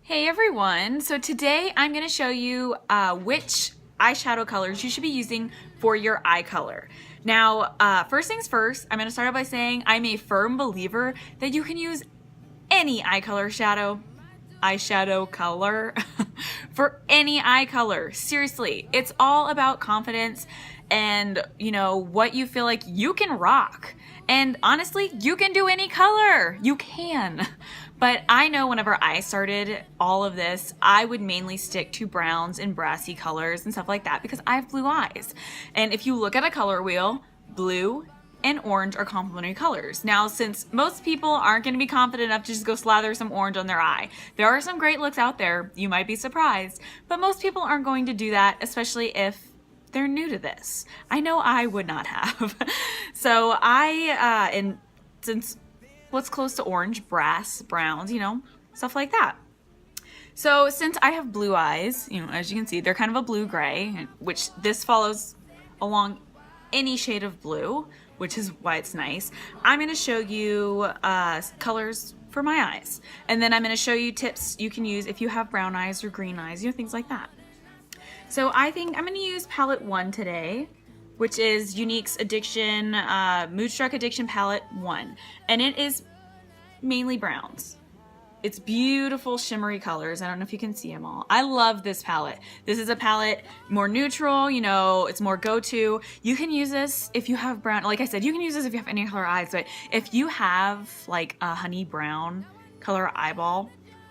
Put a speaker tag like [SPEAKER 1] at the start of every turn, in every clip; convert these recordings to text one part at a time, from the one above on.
[SPEAKER 1] Hey everyone, so today I'm going to show you which eyeshadow colors you should be using for your eye color. Now, first things first, I'm going to start out by saying I'm a firm believer that you can use any eyeshadow color for any eye color. Seriously, it's all about confidence and, you know, what you feel like you can rock. And honestly, you can do any color. You can. But I know whenever I started all of this, I would mainly stick to browns and brassy colors and stuff like that because I have blue eyes. And if you look at a color wheel, blue and orange are complementary colors. Now, since most people aren't going to be confident enough to just go slather some orange on their eye, there are some great looks out there. You might be surprised, but most people aren't going to do that, especially if they're new to this. I know I would not have. So and since what's close to orange, brass, browns, you know, stuff like that. So since I have blue eyes, you know, as you can see, they're kind of a blue-gray, which this follows along any shade of blue, which is why it's nice. I'm going to show you colors for my eyes. And then I'm going to show you tips you can use if you have brown eyes or green eyes, you know, things like that. So I think I'm going to use palette 1 today, which is Younique's Moodstruck Addiction Palette 1. And it is mainly browns. It's beautiful shimmery colors. I don't know if you can see them all. I love this palette. This is a palette more neutral, you know, it's more go-to. You can use this if you have brown, like I said, you can use this if you have any color eyes, but if you have like a honey brown color eyeball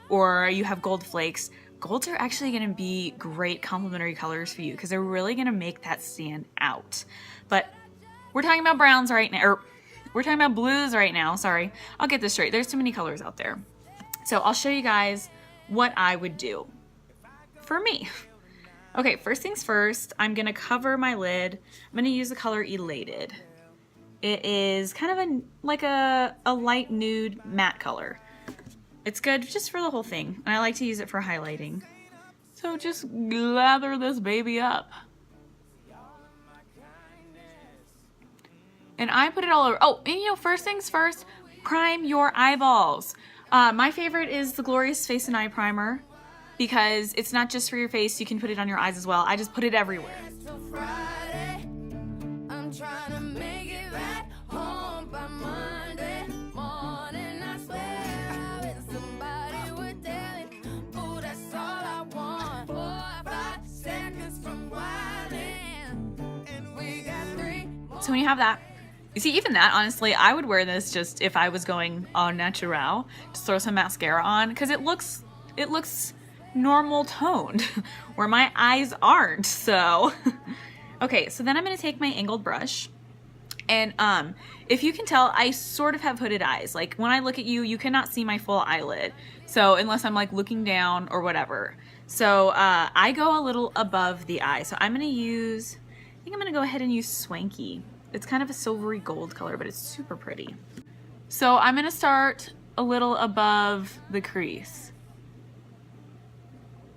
[SPEAKER 1] or you have gold flakes, golds are actually going to be great complementary colors for you because they're really going to make that stand out. But we're talking about browns right now, or we're talking about blues right now. Sorry, I'll get this straight. There's too many colors out there. So I'll show you guys what I would do for me. Okay, first things first, I'm going to cover my lid. I'm going to use the color Elated. It is kind of like a light nude matte color. It's good just for the whole thing, and I like to use it for highlighting. So just lather this baby up. And I put it all over. Oh, and you know, first things first, prime your eyeballs. My favorite is the Glorious Face and Eye Primer because it's not just for your face, you can put it on your eyes as well. I just put it everywhere. So when you have that, you see, even that, honestly, I would wear this just if I was going au naturel, just throw some mascara on, because it looks normal toned, where my eyes aren't, so. Okay, so then I'm going to take my angled brush, and if you can tell, I sort of have hooded eyes. Like, when I look at you, you cannot see my full eyelid, so unless I'm, like, looking down or whatever. So I go a little above the eye, so I'm going to use, I think I'm going to go ahead and use Swanky. It's kind of a silvery gold color, but it's super pretty. So I'm going to start a little above the crease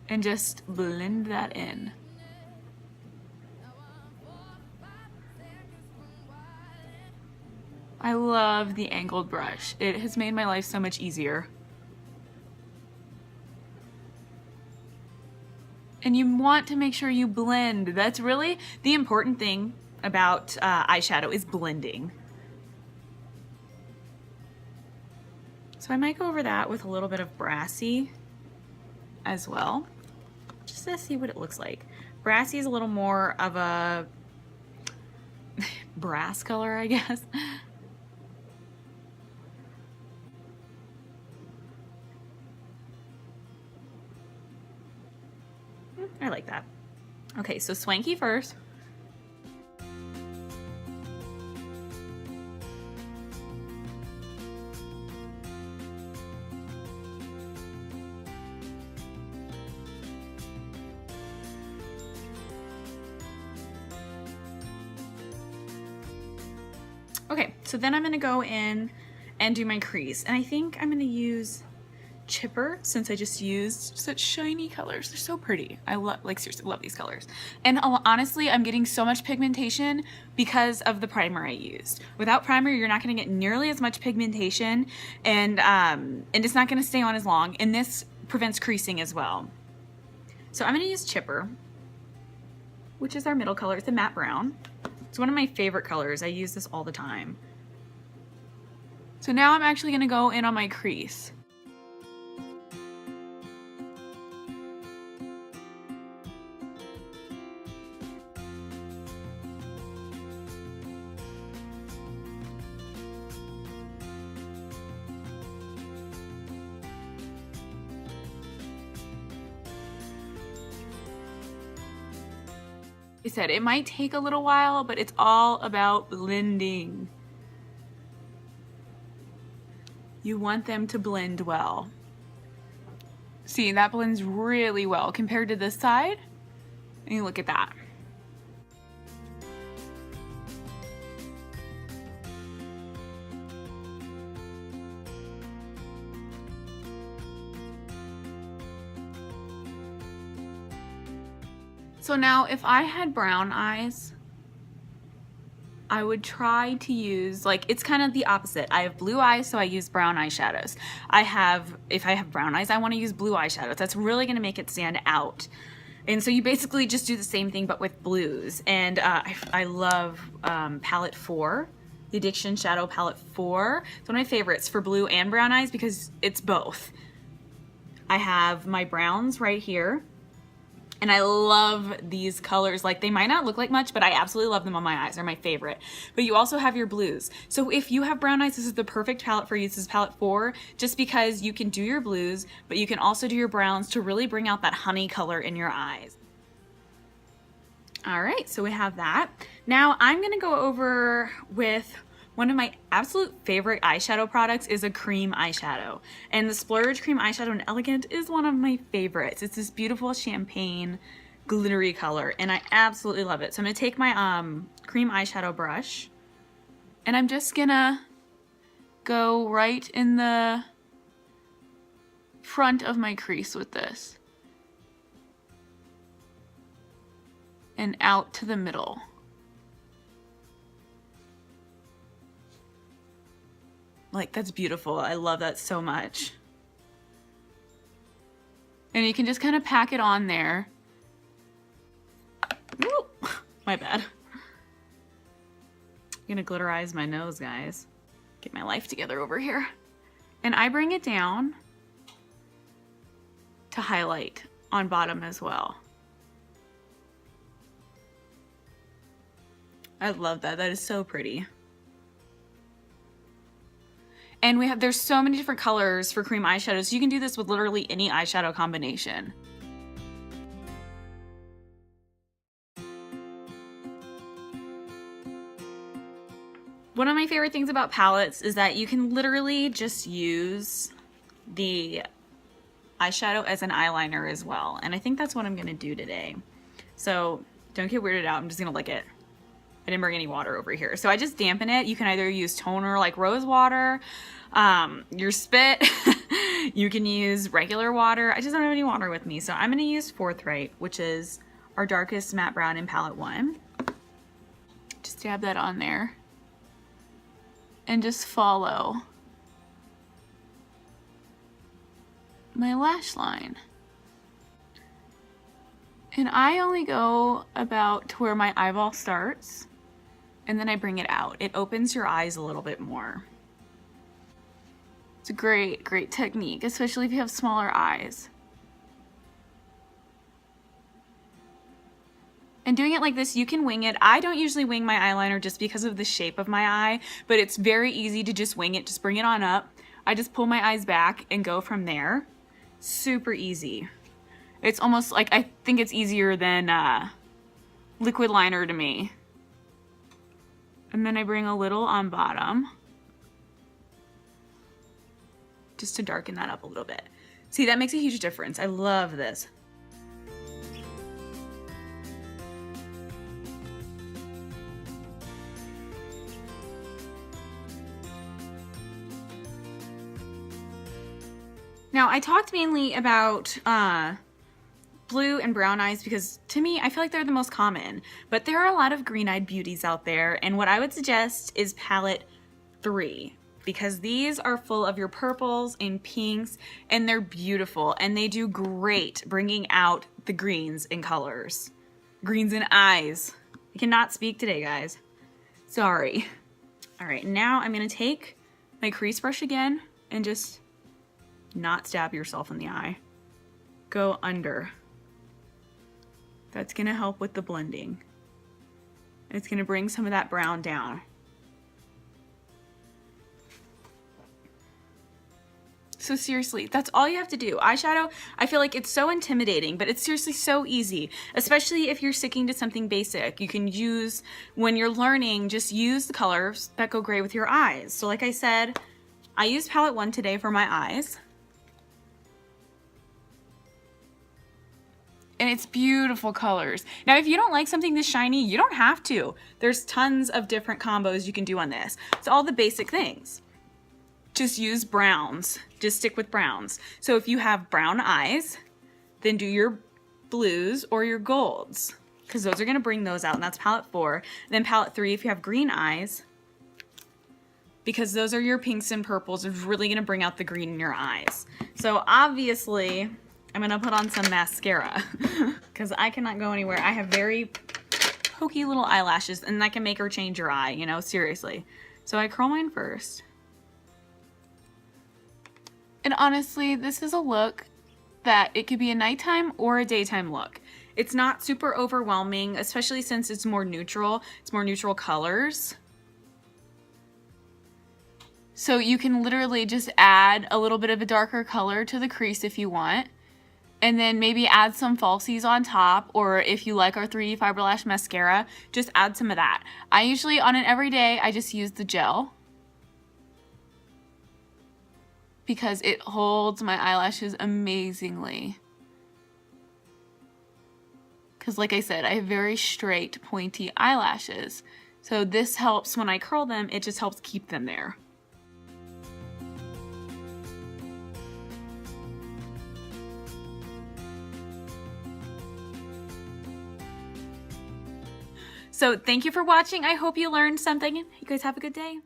[SPEAKER 1] and just blend that in. I love the angled brush. It has made my life so much easier. And you want to make sure you blend. That's really the important thing about eyeshadow is blending. So I might go over that with a little bit of brassy as well, just to see what it looks like. Brassy is a little more of a brass color, I guess. I like that. Okay, so Swanky first. Okay, so then I'm going to go in and do my crease. And I think I'm going to use Chipper since I just used such shiny colors. They're so pretty. I love, like seriously, love these colors. And honestly, I'm getting so much pigmentation because of the primer I used. Without primer, you're not going to get nearly as much pigmentation and it's not going to stay on as long. And this prevents creasing as well. So I'm going to use Chipper, which is our middle color. It's a matte brown. It's one of my favorite colors. I use this all the time. So now I'm actually going to go in on my crease. I said it might take a little while, but it's all about blending. You want them to blend well. See, that blends really well compared to this side. And you look at that. So now if I had brown eyes, I would try to use, like, it's kind of the opposite. I have blue eyes, so I use brown eyeshadows. If I have brown eyes, I want to use blue eyeshadows. That's really going to make it stand out. And so you basically just do the same thing but with blues. And I love palette 4, the Addiction Shadow palette 4. It's one of my favorites for blue and brown eyes because it's both. I have my browns right here. And I love these colors. Like, they might not look like much, but I absolutely love them on my eyes. They're my favorite. But you also have your blues. So if you have brown eyes, this is the perfect palette for you. This is palette 4, just because you can do your blues, but you can also do your browns to really bring out that honey color in your eyes. All right, so we have that. Now I'm gonna go over with one of my absolute favorite eyeshadow products is a cream eyeshadow. And the Splurge Cream Eyeshadow in Elegant is one of my favorites. It's this beautiful champagne glittery color and I absolutely love it. So I'm gonna take my cream eyeshadow brush and I'm just gonna go right in the front of my crease with this. And out to the middle. Like, that's beautiful. I love that so much. And you can just kind of pack it on there. Ooh, my bad. I'm gonna glitterize my nose, guys. Get my life together over here. And I bring it down to highlight on bottom as well. I love that. That is so pretty. And there's so many different colors for cream eyeshadows. You can do this with literally any eyeshadow combination. One of my favorite things about palettes is that you can literally just use the eyeshadow as an eyeliner as well. And I think that's what I'm gonna do today. So don't get weirded out, I'm just gonna lick it. I didn't bring any water over here. So I just dampen it. You can either use toner like rose water, your spit, you can use regular water. I just don't have any water with me. So I'm gonna use Forthright, which is our darkest matte brown in palette 1. Just dab that on there. And just follow my lash line. And I only go about to where my eyeball starts. And then I bring it out. It opens your eyes a little bit more. It's a great, great technique, especially if you have smaller eyes. And doing it like this, you can wing it. I don't usually wing my eyeliner just because of the shape of my eye, but it's very easy to just wing it. Just bring it on up. I just pull my eyes back and go from there. Super easy. It's almost like, I think it's easier than liquid liner to me. And then I bring a little on bottom just to darken that up a little bit. See, that makes a huge difference. I love this. Now, I talked mainly about blue and brown eyes because to me, I feel like they're the most common, but there are a lot of green-eyed beauties out there, and what I would suggest is palette 3 because these are full of your purples and pinks, and they're beautiful, and they do great bringing out the greens in colors. Greens in eyes. I cannot speak today, guys. Sorry. All right, now I'm gonna take my crease brush again and just not stab yourself in the eye. Go under. That's gonna help with the blending. It's gonna bring some of that brown down. So seriously, that's all you have to do. Eyeshadow, I feel like it's so intimidating, but it's seriously so easy, especially if you're sticking to something basic. You can use, when you're learning, just use the colors that go great with your eyes. So like I said, I used palette 1 today for my eyes. And it's beautiful colors. Now, if you don't like something this shiny, you don't have to. There's tons of different combos you can do on this. It's all the basic things. Just use browns. Just stick with browns. So if you have brown eyes, then do your blues or your golds, because those are gonna bring those out, and that's palette 4. Then palette 3, if you have green eyes, because those are your pinks and purples, it's really gonna bring out the green in your eyes. So obviously, I'm gonna put on some mascara because I cannot go anywhere. I have very pokey little eyelashes, and that can make her change your eye, you know, seriously. So I curl mine first. And honestly, this is a look that it could be a nighttime or a daytime look. It's not super overwhelming, especially since it's more neutral. It's more neutral colors. So you can literally just add a little bit of a darker color to the crease if you want. And then maybe add some falsies on top, or if you like our 3D Fiber Lash mascara, just add some of that. I usually, on an everyday, I just use the gel because it holds my eyelashes amazingly. Because like I said, I have very straight, pointy eyelashes. So this helps when I curl them, it just helps keep them there. So thank you for watching. I hope you learned something. You guys have a good day.